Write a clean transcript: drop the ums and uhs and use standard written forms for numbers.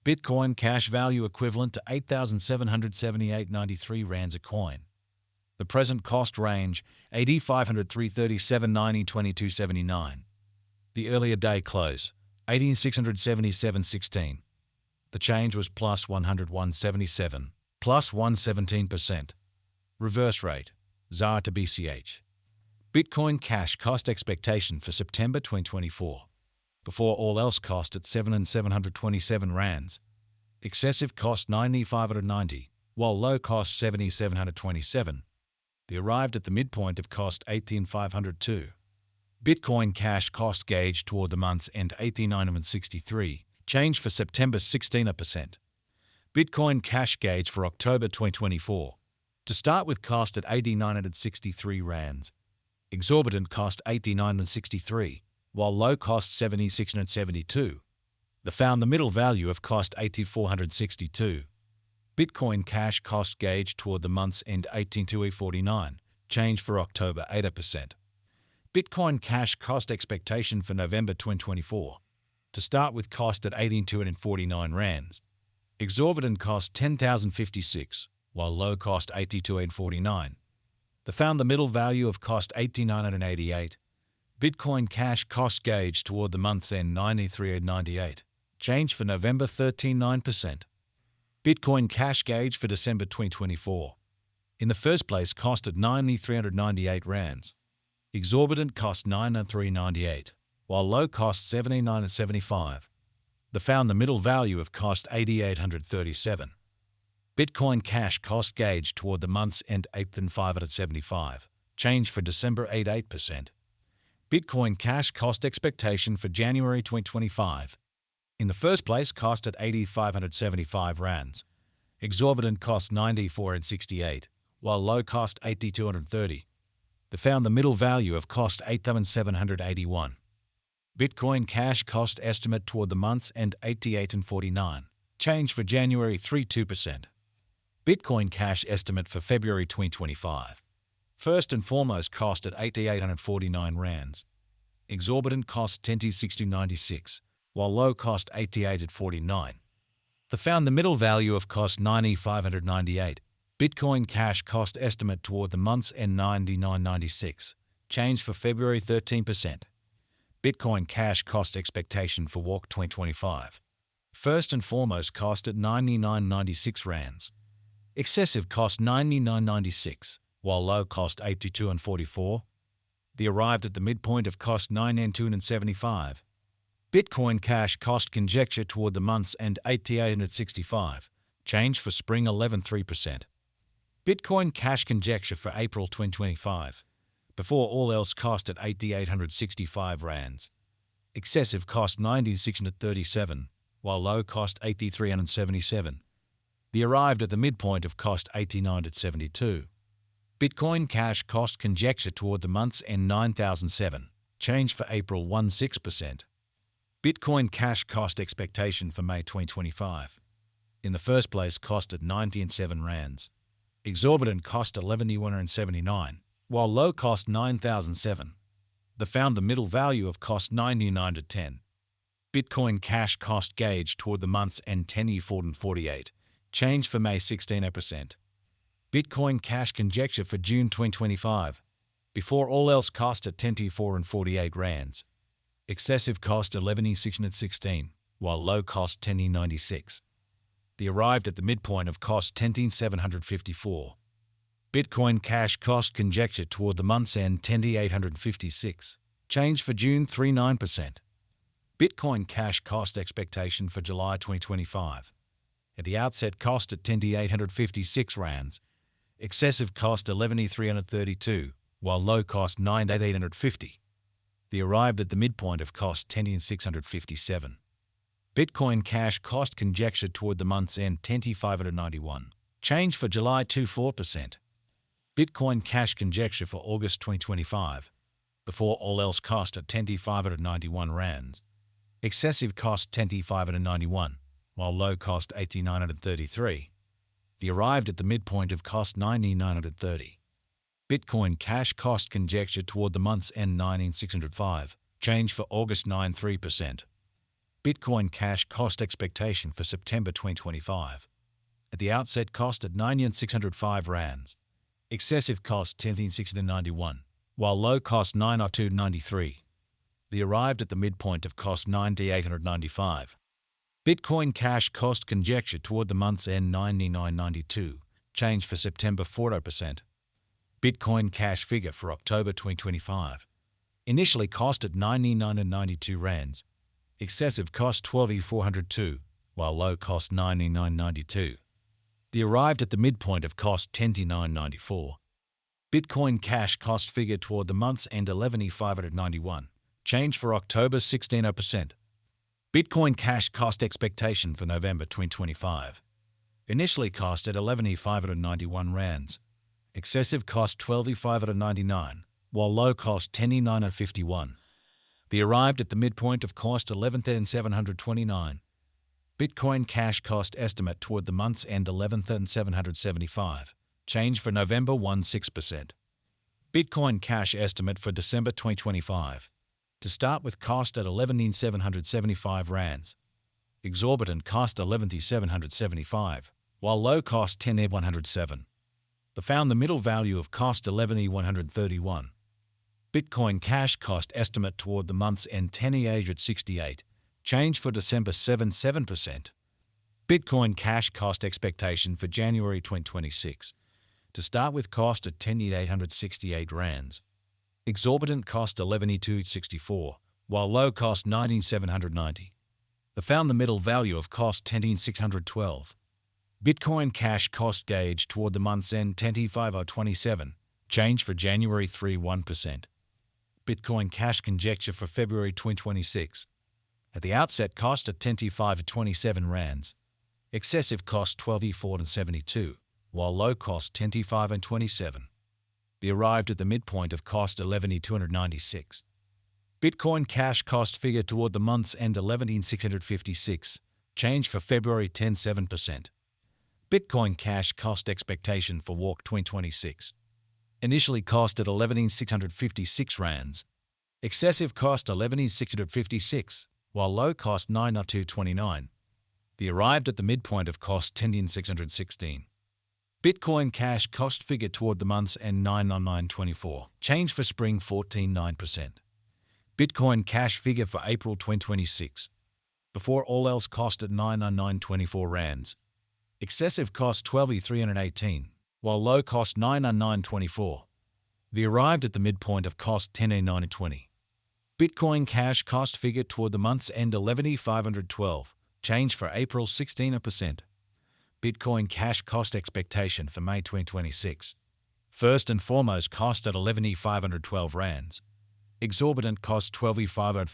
Bitcoin cash value equivalent to 8,778.93 rands a coin. The present cost range, 8,503.37.90 22.79. The earlier day close, 18,677.16. The change was plus 101.77, plus 117%. Reverse rate, ZAR to BCH. Bitcoin cash cost expectation for September 2024. Before all else cost at 7,727 rands. Excessive cost 9,590, while low cost 7,727. They arrived at the midpoint of cost 18,502. Bitcoin cash cost gauge toward the month's end 89.63, change for September 16%. Bitcoin cash gauge for October 2024. To start with cost at 89.63 rands. Exorbitant cost 89.63, while low cost 76.72. They found the middle value of cost 8,462. Bitcoin cash cost gauge toward the month's end 18,249, change for October 8%. Bitcoin cash cost expectation for November 2024. To start with cost at 18,249 rands. Exorbitant cost 10,056, while low cost 82,849. They found the middle value of cost 89,88. Bitcoin cash cost gauge toward the month's end 93,98, change for November 13.9%. Bitcoin cash gauge for December 2024. In the first place cost at 9,398 rands. Exorbitant cost 9,398, while low cost 79.75. They found the middle value of cost 8,837. Bitcoin cash cost gauge toward the month's end 8,575, change for December 8%. Bitcoin cash cost expectation for January 2025. In the first place cost at 8,575 rands. Exorbitant cost 94.68, while low cost 8,230. They found the middle value of cost 8,781. Bitcoin cash cost estimate toward the month's end 88.49, change for January 3.2%. Bitcoin cash estimate for February 2025. First and foremost cost at 8,849 rands. Exorbitant cost 10,696, while low cost 88.49. They found the middle value of cost 9,598. Bitcoin cash cost estimate toward the month's end 99.96, change for February 13%. Bitcoin cash cost expectation for WARC 2025. First and foremost cost at 99.96 rands. Excessive cost 99.96, while low cost 82.44. They arrived at the midpoint of cost 9N2.75. Bitcoin cash cost conjecture toward the month's end 88.65, change for spring 11.3%. Bitcoin cash conjecture for April 2025. Before all else cost at 8,865 rands. Excessive cost 96.37, while low cost 83.77. They arrived at the midpoint of cost 89.72. Bitcoin cash cost conjecture toward the month's end 9,007, change for April 16%. Bitcoin cash cost expectation for May 2025. In the first place cost at 90.7 rands. Exorbitant cost 11,179, while low cost 9,007. They found the middle value of cost 99.10. Bitcoin cash cost gauge toward the month's end 10,448, change for May 16%. Bitcoin cash conjecture for June 2025. Before all else cost at 10,448 rands. Excessive cost 11,616, while low cost 10,96. They arrived at the midpoint of cost 10,754. Bitcoin cash cost conjecture toward the month's end 10,856, change for June 39%. Bitcoin cash cost expectation for July 2025. At the outset cost at 10,856 rands. Excessive cost 11,332, while low cost 9,850. They arrived at the midpoint of cost 10,657. Bitcoin cash cost conjecture toward the month's end 10,591, change for July 24%. Bitcoin cash conjecture for August 2025. Before all else cost at 10,591 rands. Excessive cost 10,591, while low cost 8,933. They arrived at the midpoint of cost 9,930. Bitcoin cash cost conjecture toward the month's end 19,605, change for August 9.3%. Bitcoin cash cost expectation for September 2025. At the outset, cost at 9,605 rands. Excessive cost 10,691, while low cost 9,293. The arrived at the midpoint of cost 9,895. Bitcoin cash cost conjecture toward the month's end 99.92. Change for September 40%. Bitcoin cash figure for October 2025. Initially cost at 99.92 rands. Excessive cost 12,402, while low cost 99.92. The arrived at the midpoint of cost 10,994. Bitcoin cash cost figure toward the month's end 11,591. Change for October 16%. Bitcoin cash cost expectation for November 2025. Initially cost at 11,591 rands. Excessive cost 12,599, while low cost 10,951. The arrived at the midpoint of cost 11,729. Bitcoin cash cost estimate toward the month's end 11,775. Change for November 16%. Bitcoin cash estimate for December 2025. To start with cost at 11,775 rands. Exorbitant cost 11,775, while low cost 10,107. The found the middle value of cost 11,131. Bitcoin cash cost estimate toward the month's end 10,868. Change for December 7%. Bitcoin cash cost expectation for January 2026. To start with cost at 10,868 rands. Exorbitant cost 11,264, while low cost 19,790. The found the middle value of cost 10,612. Bitcoin cash cost gauge toward the month's end 10,5027. Change for January 1%. Bitcoin cash conjecture for February 2026. At the outset cost at 10,527 rands. Excessive cost 12,472, while low cost 10,527. The arrived at the midpoint of cost 11,296. Bitcoin cash cost figure toward the month's end 11,656. Change for February 7%. Bitcoin cash cost expectation for Walk 2026. Initially cost at 11,656 rands. Excessive cost 11,656, while low cost 9,229. The arrived at the midpoint of cost 10,616. Bitcoin cash cost figure toward the month's end 9,924. Change for spring 14.9%. Bitcoin cash figure for April 2026. Before all else cost at 9,924 rands. Excessive cost 12,318, while low cost 9,924. The arrived at the midpoint of cost 10,920. Bitcoin cash cost figure toward the month's end 11,512. Change for April 16%. Bitcoin cash cost expectation for May 2026. First and foremost cost at 11,512 rands. Exorbitant cost 12,550.